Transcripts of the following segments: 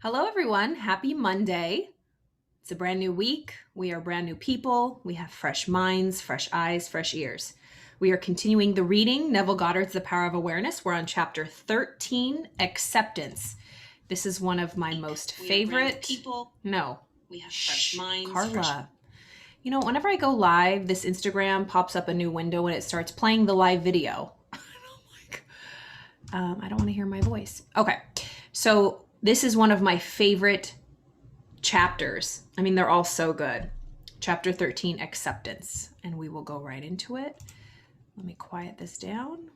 Hello, everyone. Happy Monday. It's a brand new week. We are brand new people. We have fresh minds, fresh eyes, fresh ears. We are continuing the reading, Neville Goddard's The Power of Awareness. We're on chapter 13, Acceptance. This is one of my most favorite people. No. We have fresh minds. Carla. You know, whenever I go live, this Instagram pops up a new window and it starts playing the live video. I don't want to hear my voice. Okay. So this is one of my favorite chapters. I mean, they're all so good. Chapter 13, Acceptance. And we will go right into it. Let me quiet this down.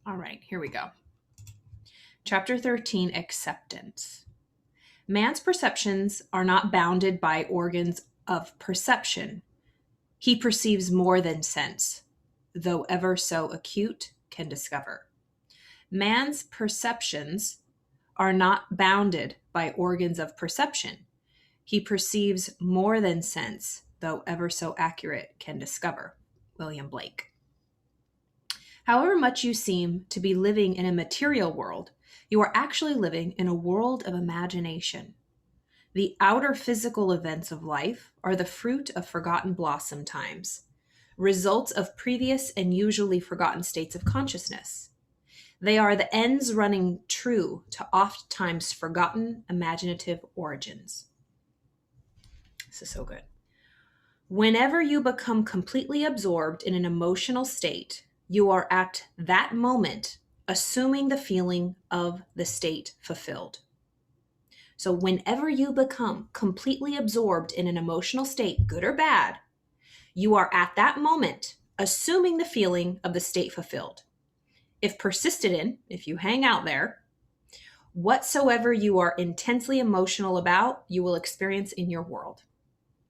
All right, here we go. Chapter 13, Acceptance. Man's perceptions are not bounded by organs of perception. He perceives more than sense, though ever so acute, can discover. Man's perceptions are not bounded by organs of perception. He perceives more than sense, though ever so accurate, can discover. William Blake. However much you seem to be living in a material world, you are actually living in a world of imagination. The outer physical events of life are the fruit of forgotten blossom times, results of previous and usually forgotten states of consciousness. They are the ends running true to oft-times forgotten imaginative origins. This is so good. Whenever you become completely absorbed in an emotional state, you are at that moment assuming the feeling of the state fulfilled. So whenever you become completely absorbed in an emotional state, good or bad, you are at that moment assuming the feeling of the state fulfilled. If persisted in, if you hang out there, whatsoever you are intensely emotional about, you will experience in your world.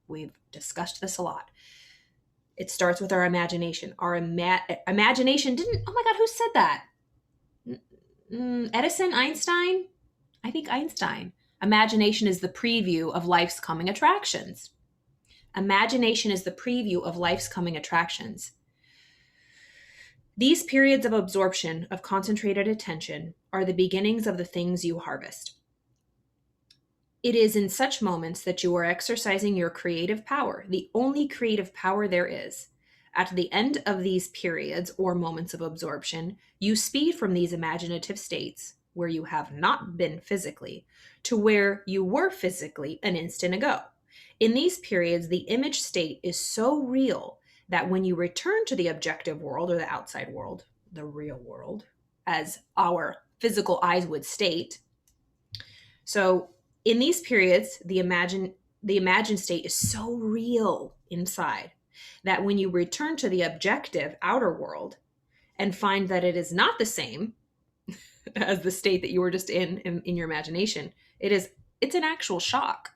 We've discussed this a lot. It starts with our imagination. Our imagination didn't, oh my God, who said that? Edison, Einstein? I think Einstein. Imagination is the preview of life's coming attractions. Imagination is the preview of life's coming attractions. These periods of absorption, of concentrated attention, are the beginnings of the things you harvest. It is in such moments that you are exercising your creative power, the only creative power there is. At the end of these periods or moments of absorption, you speed from these imaginative states, where you have not been physically, to where you were physically an instant ago. In these periods, the image state is so real that when you return to the objective world or the outside world, the real world, as our physical eyes would state. So in these periods, the imagined state is so real inside that when you return to the objective outer world and find that it is not the same as the state that you were just in your imagination, it's an actual shock.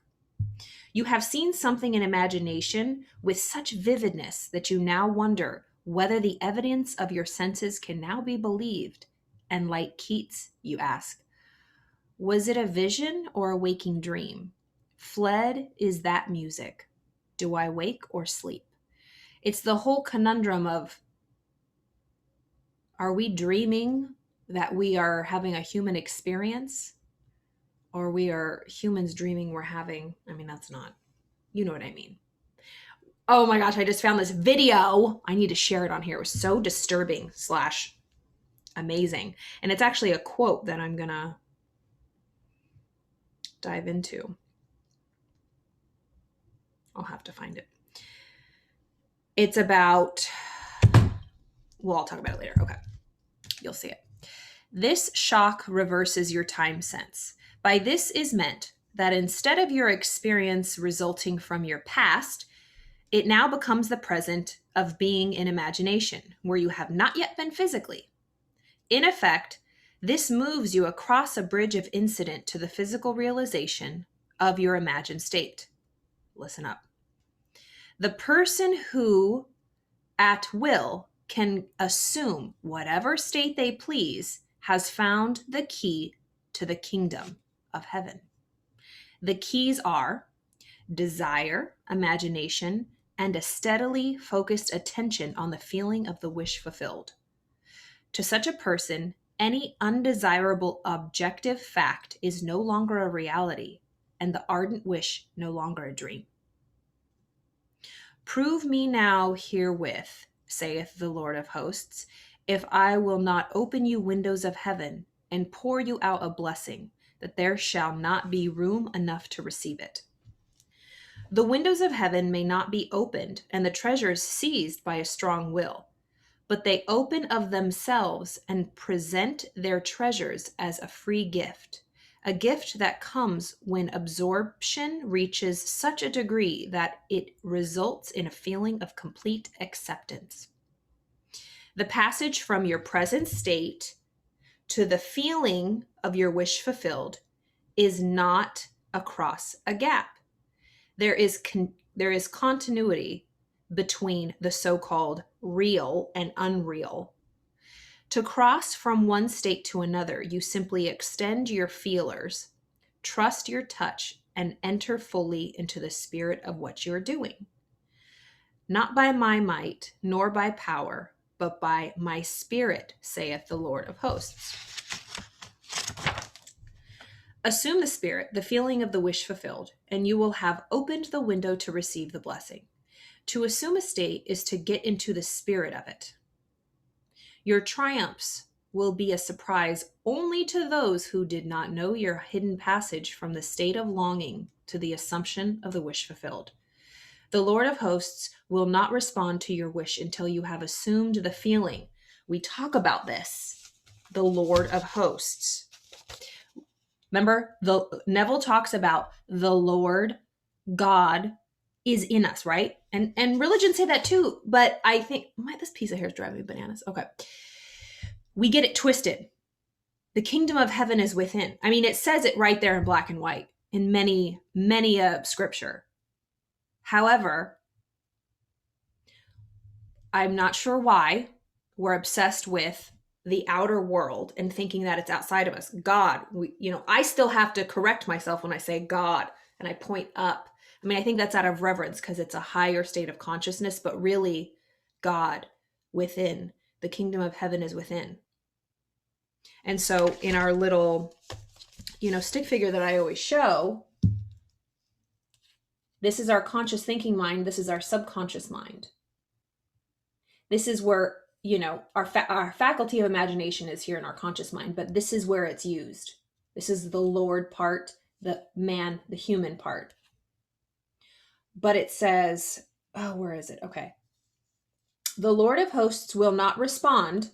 You have seen something in imagination with such vividness that you now wonder whether the evidence of your senses can now be believed. And like Keats, you ask, was it a vision or a waking dream? Fled is that music. Do I wake or sleep? It's the whole conundrum of, are we dreaming that we are having a human experience? Or we are humans dreaming we're having, that's not, you know what I mean. Oh my gosh, I just found this video. I need to share it on here. It was so disturbing / amazing. And it's actually a quote that I'm gonna dive into. I'll have to find it. It's about, well, I'll talk about it later. Okay, you'll see it. This shock reverses your time sense. By this is meant that instead of your experience resulting from your past, it now becomes the present of being in imagination, where you have not yet been physically. In effect, this moves you across a bridge of incident to the physical realization of your imagined state. Listen up. The person who, at will, can assume whatever state they please has found the key to the kingdom of heaven. The keys are desire, imagination, and a steadily focused attention on the feeling of the wish fulfilled. To such a person, any undesirable objective fact is no longer a reality, and the ardent wish no longer a dream. Prove me now herewith, saith the Lord of hosts, if I will not open you windows of heaven and pour you out a blessing, that there shall not be room enough to receive it. The windows of heaven may not be opened and the treasures seized by a strong will, but they open of themselves and present their treasures as a free gift, a gift that comes when absorption reaches such a degree that it results in a feeling of complete acceptance. The passage from your present state to the feeling of your wish fulfilled is not across a gap. There is continuity between the so-called real and unreal. To cross from one state to another, you simply extend your feelers, trust your touch, and enter fully into the spirit of what you're doing. Not by my might, nor by power, but by my spirit, saith the Lord of hosts. Assume the spirit, the feeling of the wish fulfilled, and you will have opened the window to receive the blessing. To assume a state is to get into the spirit of it. Your triumphs will be a surprise only to those who did not know your hidden passage from the state of longing to the assumption of the wish fulfilled. The Lord of hosts will not respond to your wish until you have assumed the feeling. We talk about this, the Lord of hosts. Remember, Neville talks about the Lord God is in us, right? And religions say that too, but I think this piece of hair is driving me bananas. Okay. We get it twisted. The kingdom of heaven is within. I mean, it says it right there in black and white in many scripture. However, I'm not sure why we're obsessed with the outer world and thinking that it's outside of us. God, I still have to correct myself when I say God and I point up. I mean, I think that's out of reverence because it's a higher state of consciousness, but really God within. The kingdom of heaven is within. And so in our little, stick figure that I always show, this is our conscious thinking mind. This is our subconscious mind. This is where, our faculty of imagination is here in our conscious mind, but this is where it's used. This is the Lord part, the man, the human part. But it says, where is it? Okay. The Lord of hosts will not respond,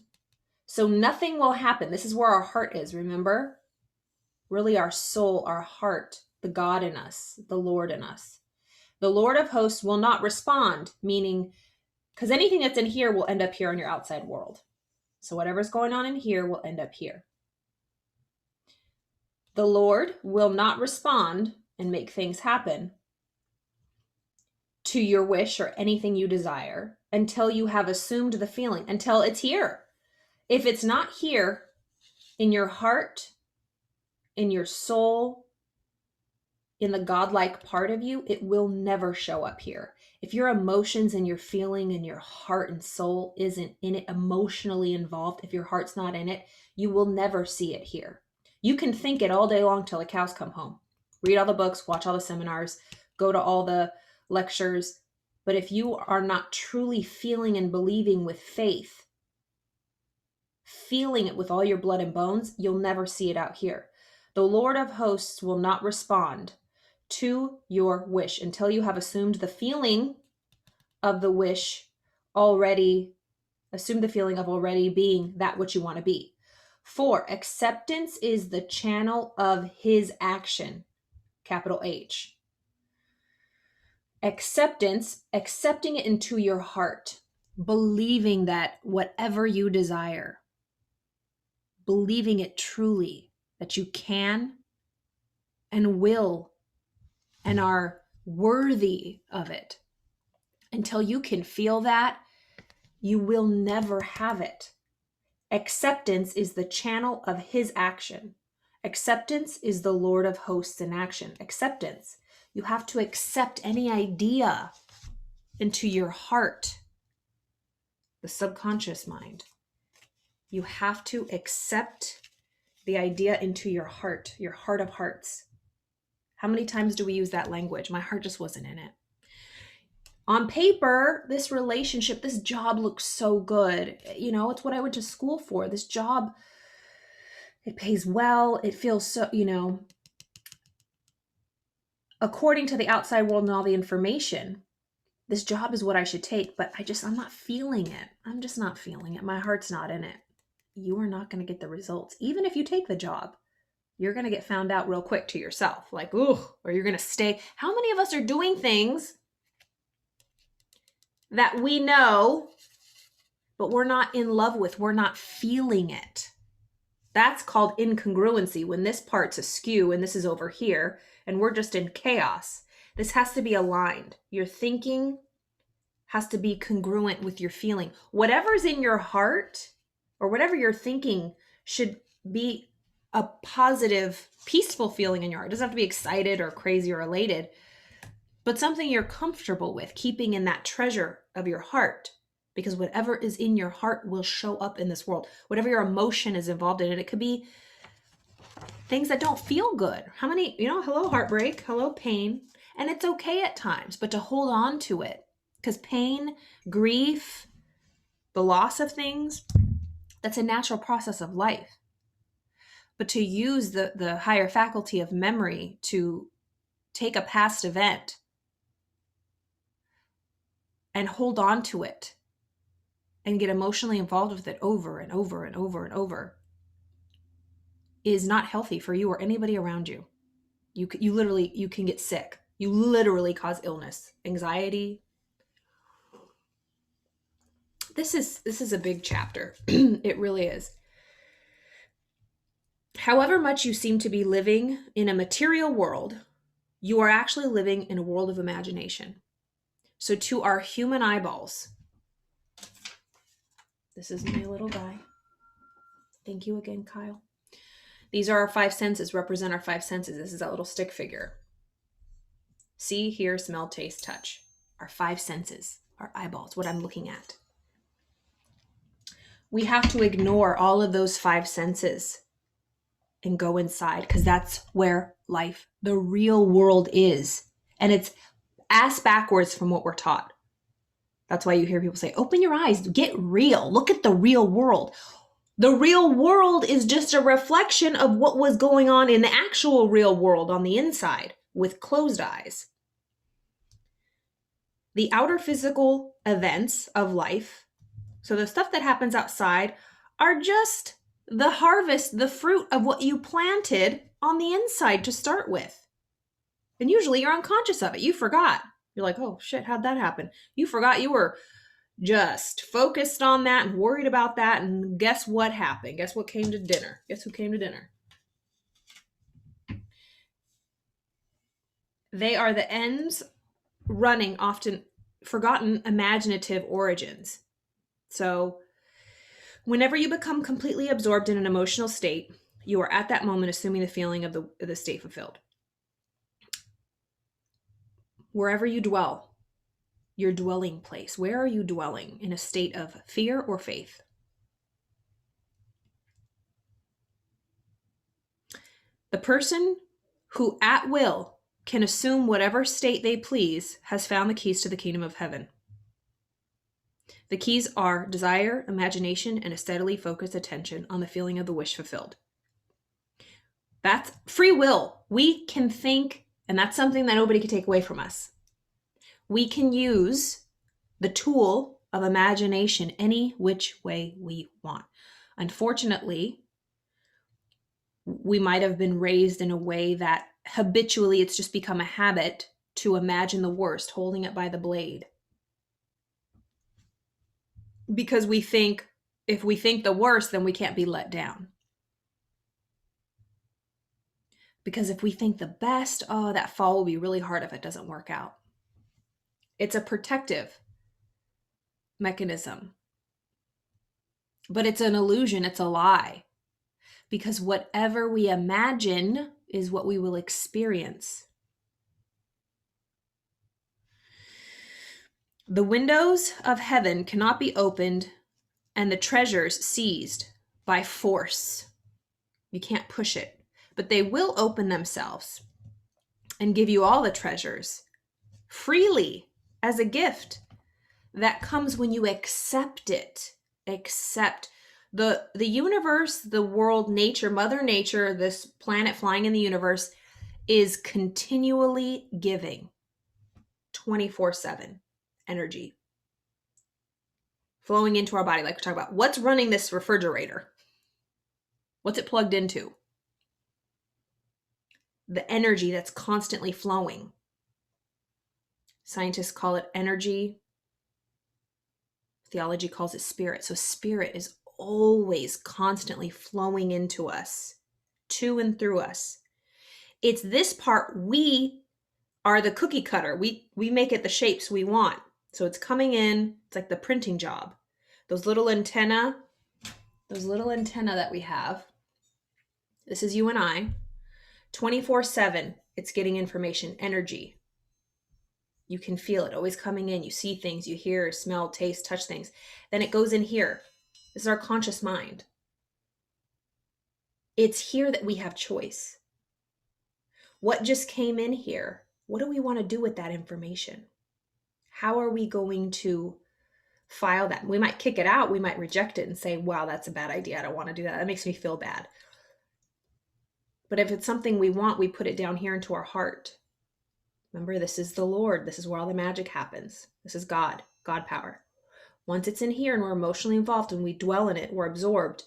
so nothing will happen. This is where our heart is, remember? Really our soul, our heart, the God in us, the Lord in us. The Lord of hosts will not respond, meaning, because anything that's in here will end up here in your outside world. So whatever's going on in here will end up here. The Lord will not respond and make things happen to your wish or anything you desire until you have assumed the feeling, until it's here. If it's not here in your heart, in your soul, in the godlike part of you, it will never show up here. If your emotions and your feeling and your heart and soul isn't in it, emotionally involved, if your heart's not in it, you will never see it here. You can think it all day long till the cows come home. Read all the books, watch all the seminars, go to all the lectures. But if you are not truly feeling and believing with faith, feeling it with all your blood and bones, you'll never see it out here. The Lord of hosts will not respond to your wish until you have assumed the feeling of the wish already, assume the feeling of already being that which you want to be. For acceptance is the channel of his action, capital H. Acceptance, accepting it into your heart, believing that whatever you desire, believing it truly, that you can and will and are worthy of it. Until you can feel that, you will never have it. Acceptance is the channel of his action. Acceptance is the Lord of hosts in action. Acceptance. You have to accept any idea into your heart, the subconscious mind. You have to accept the idea into your heart of hearts. How many times do we use that language? My heart just wasn't in it. On paper, this relationship, this job looks so good. You know, it's what I went to school for. This job, it pays well. It feels so, you know, according to the outside world and all the information, this job is what I should take, but I'm not feeling it. I'm just not feeling it. My heart's not in it. You are not going to get the results. Even if you take the job, you're going to get found out real quick to yourself. Like, ooh, or you're going to stay. How many of us are doing things that we know, but we're not in love with? We're not feeling it. That's called incongruency, when this part's askew and this is over here and we're just in chaos. This has to be aligned. Your thinking has to be congruent with your feeling. Whatever's in your heart or whatever you're thinking should be a positive, peaceful feeling in your heart. It doesn't have to be excited or crazy or elated, but something you're comfortable with, keeping in that treasure of your heart. Because whatever is in your heart will show up in this world. Whatever your emotion is involved in it, it could be things that don't feel good. How many, hello heartbreak, hello pain. And it's okay at times, but to hold on to it. Because pain, grief, the loss of things, that's a natural process of life. But to use the higher faculty of memory to take a past event and hold on to it and get emotionally involved with it over and over and over and over is not healthy for you or anybody around you. You can get sick. You literally cause illness, anxiety. This is a big chapter. It really is. However much you seem to be living in a material world, you are actually living in a world of imagination. So to our human eyeballs, this is my little guy. Thank you again, Kyle. These are our five senses, represent our five senses. This is that little stick figure. See, hear, smell, taste, touch. Our five senses, our eyeballs, what I'm looking at. We have to ignore all of those five senses and go inside, because that's where life, the real world is. And it's ass backwards from what we're taught. That's why you hear people say, open your eyes, get real, look at the real world. The real world is just a reflection of what was going on in the actual real world on the inside with closed eyes. The outer physical events of life, so the stuff that happens outside, are just the harvest, the fruit of what you planted on the inside to start with. And usually you're unconscious of it. You forgot. You're like, oh shit, how'd that happen? You forgot you were just focused on that and worried about that. And guess what happened? Guess what came to dinner? Guess who came to dinner? They are the ends running often forgotten imaginative origins. So whenever you become completely absorbed in an emotional state, you are at that moment assuming the feeling of the state fulfilled. Wherever you dwell, your dwelling place, where are you dwelling? In a state of fear or faith? The person who at will can assume whatever state they please has found the keys to the kingdom of heaven. The keys are desire, imagination, and a steadily focused attention on the feeling of the wish fulfilled. That's free will. We can think, and that's something that nobody can take away from us. We can use the tool of imagination any which way we want. Unfortunately, we might have been raised in a way that habitually it's just become a habit to imagine the worst, holding it by the blade. Because we think if we think the worst, then we can't be let down. Because if we think the best, oh, that fall will be really hard if it doesn't work out. It's a protective mechanism. But it's an illusion, it's a lie. Because whatever we imagine is what we will experience. The windows of heaven cannot be opened and the treasures seized by force. You can't push it, but they will open themselves and give you all the treasures freely as a gift. That comes when you accept it. Accept the universe, the world, nature, Mother Nature, this planet flying in the universe is continually giving 24/7 energy flowing into our body, like we talk about. What's running this refrigerator? What's it plugged into? The energy that's constantly flowing. Scientists call it energy. Theology calls it spirit. So spirit is always constantly flowing into us, to and through us. It's this part, we are the cookie cutter. We make it the shapes we want. So it's coming in, it's like the printing job. Those little antenna that we have. This is you and I. 24/7, it's getting information, energy. You can feel it always coming in. You see things, you hear, smell, taste, touch things. Then it goes in here. This is our conscious mind. It's here that we have choice. What just came in here? What do we want to do with that information? How are we going to file that? We might kick it out. We might reject it and say, wow, that's a bad idea. I don't want to do that. That makes me feel bad. But if it's something we want, we put it down here into our heart. Remember, this is the Lord. This is where all the magic happens. This is God power. Once it's in here and we're emotionally involved and we dwell in it, we're absorbed.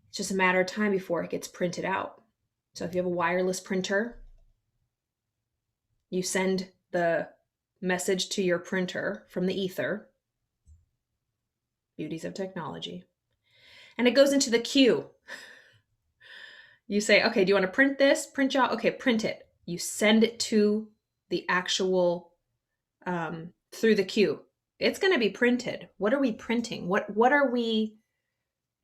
It's just a matter of time before it gets printed out. So if you have a wireless printer, you send the message to your printer from the ether. Beauties of technology. And it goes into the queue. You say, okay, do you want to print this? Print out? Okay, print it. You send it to the actual, through the queue. It's going to be printed. What are we printing? What are we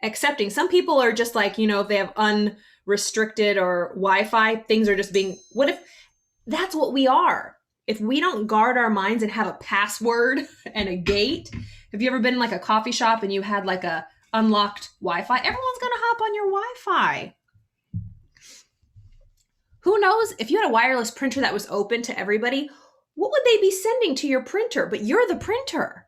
accepting? Some people are just like, if they have unrestricted or Wi-Fi, things are just being, what if that's what we are? If we don't guard our minds and have a password and a gate, have you ever been in like a coffee shop and you had like a unlocked Wi-Fi? Everyone's going to hop on your Wi-Fi. Who knows, if you had a wireless printer that was open to everybody, what would they be sending to your printer? But you're the printer.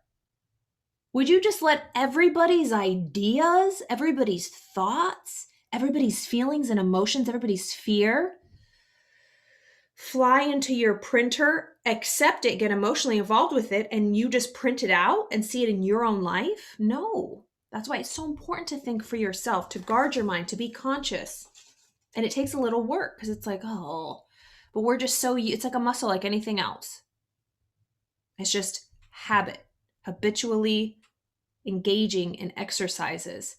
Would you just let everybody's ideas, everybody's thoughts, everybody's feelings and emotions, everybody's fear fly into your printer, accept it, get emotionally involved with it, and you just print it out and see it in your own life? No. That's why it's so important to think for yourself, to guard your mind, to be conscious. And it takes a little work because it's like, oh, but we're just so, it's like a muscle like anything else. It's just habit, habitually engaging in exercises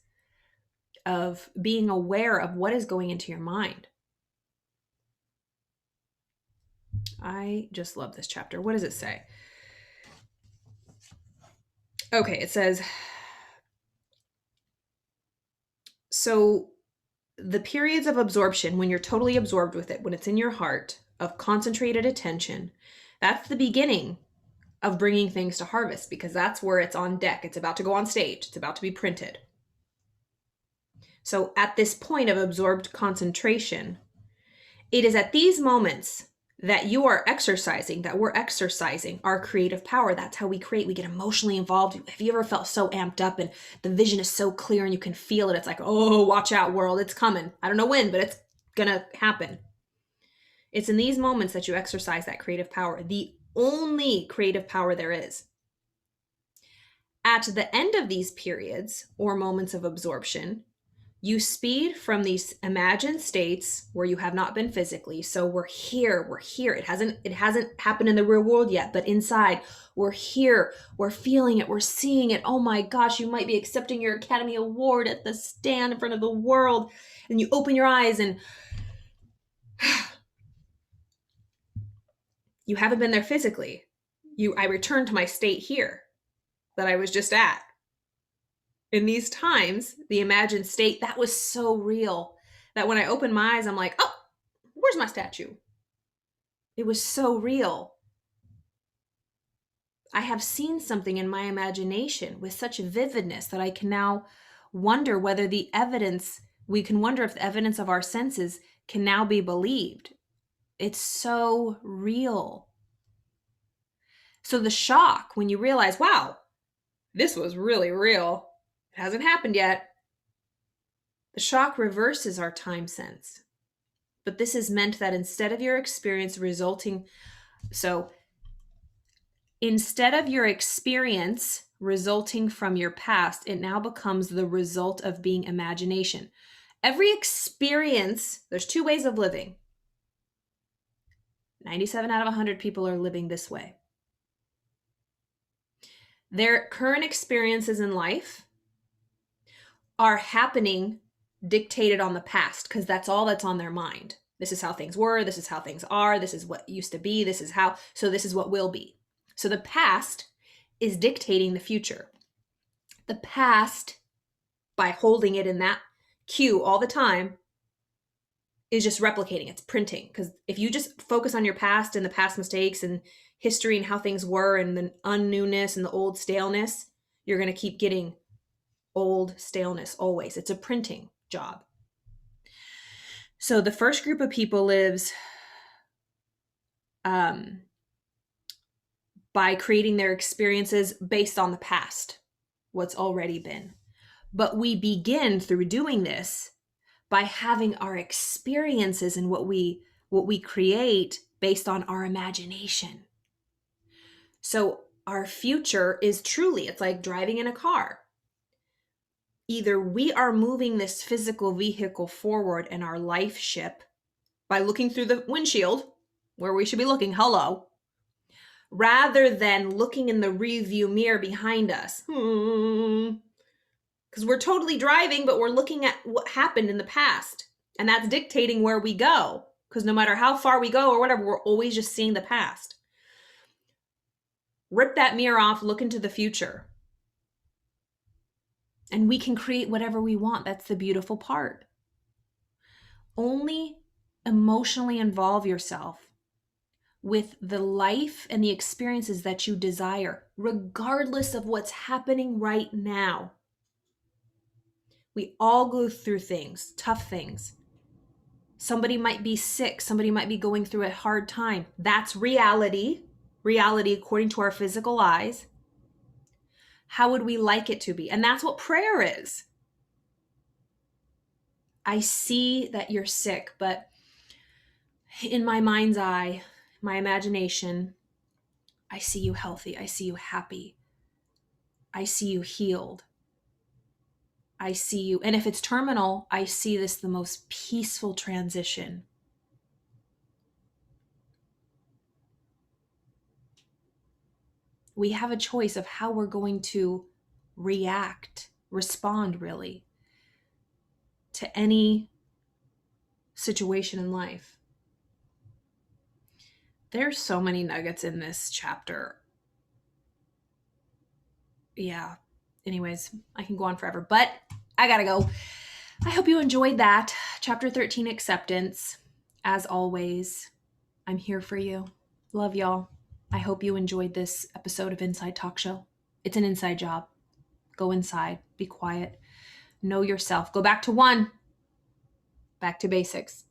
of being aware of what is going into your mind. I just love this chapter. What does it say? Okay, it says, so the periods of absorption, when you're totally absorbed with it, when it's in your heart, of concentrated attention, that's the beginning of bringing things to harvest, because that's where it's on deck. It's about to go on stage. It's about to be printed. So at this point of absorbed concentration, it is at these moments that you are exercising, that we're exercising our creative power. That's how we create. We get emotionally involved. Have you ever felt so amped up and the vision is so clear and you can feel it? It's like, oh, watch out, world. It's coming. I don't know when, but it's going to happen. It's in these moments that you exercise that creative power, the only creative power there is. At the end of these periods or moments of absorption, you speed from these imagined states where you have not been physically. So we're here. It hasn't happened in the real world yet, but inside we're here. We're feeling it. We're seeing it. Oh my gosh, you might be accepting your Academy Award at the stand in front of the world. And you open your eyes and you haven't been there physically. I returned to my state here that I was just at. In these times, the imagined state, that was so real that when I opened my eyes, I'm like, oh, where's my statue? It was so real. I have seen something in my imagination with such vividness that I can now wonder whether the evidence, we can wonder if the evidence of our senses can now be believed. It's so real. So the shock when you realize, wow, this was really real. It hasn't happened yet. The shock reverses our time sense. But this is meant that instead of your experience resulting from your past, it now becomes the result of being imagination. Every experience, there's two ways of living. 97 out of 100 people are living this way. Their current experiences in life are happening dictated on the past because that's all that's on their mind. This is how things were. This is how things are. This is what used to be. This is what will be. So the past is dictating the future. The past, by holding it in that queue all the time, is just replicating. It's printing. Because if you just focus on your past and the past mistakes and history and how things were and the unnewness and the old staleness, you're going to keep getting old staleness always. It's a printing job. So the first group of people lives by creating their experiences based on the past, what's already been. But we begin through doing this by having our experiences and what we create based on our imagination. So our future is truly, it's like driving in a car. Either we are moving this physical vehicle forward in our life ship by looking through the windshield, where we should be looking, hello, rather than looking in the rearview mirror behind us. Because we're totally driving, but we're looking at what happened in the past. And that's dictating where we go. Because no matter how far we go or whatever, we're always just seeing the past. Rip that mirror off, look into the future. And we can create whatever we want. That's the beautiful part. Only emotionally involve yourself with the life and the experiences that you desire, regardless of what's happening right now. We all go through things, tough things. Somebody might be sick. Somebody might be going through a hard time. That's reality. Reality according to our physical eyes. How would we like it to be? And that's what prayer is. I see that you're sick, but in my mind's eye, my imagination, I see you healthy. I see you happy. I see you healed. I see you. And if it's terminal, I see this the most peaceful transition. We have a choice of how we're going to respond really, to any situation in life. There's so many nuggets in this chapter. Yeah. Anyways, I can go on forever, but I gotta go. I hope you enjoyed that. Chapter 13, acceptance. As always, I'm here for you. Love y'all. I hope you enjoyed this episode of Inside Talk Show. It's an inside job. Go inside, be quiet, know yourself. Go back to one, back to basics.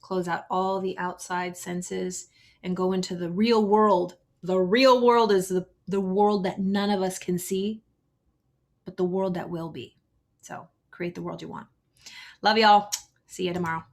Close out all the outside senses and go into the real world. The real world is the world that none of us can see, but the world that will be. So create the world you want. Love y'all. See you tomorrow.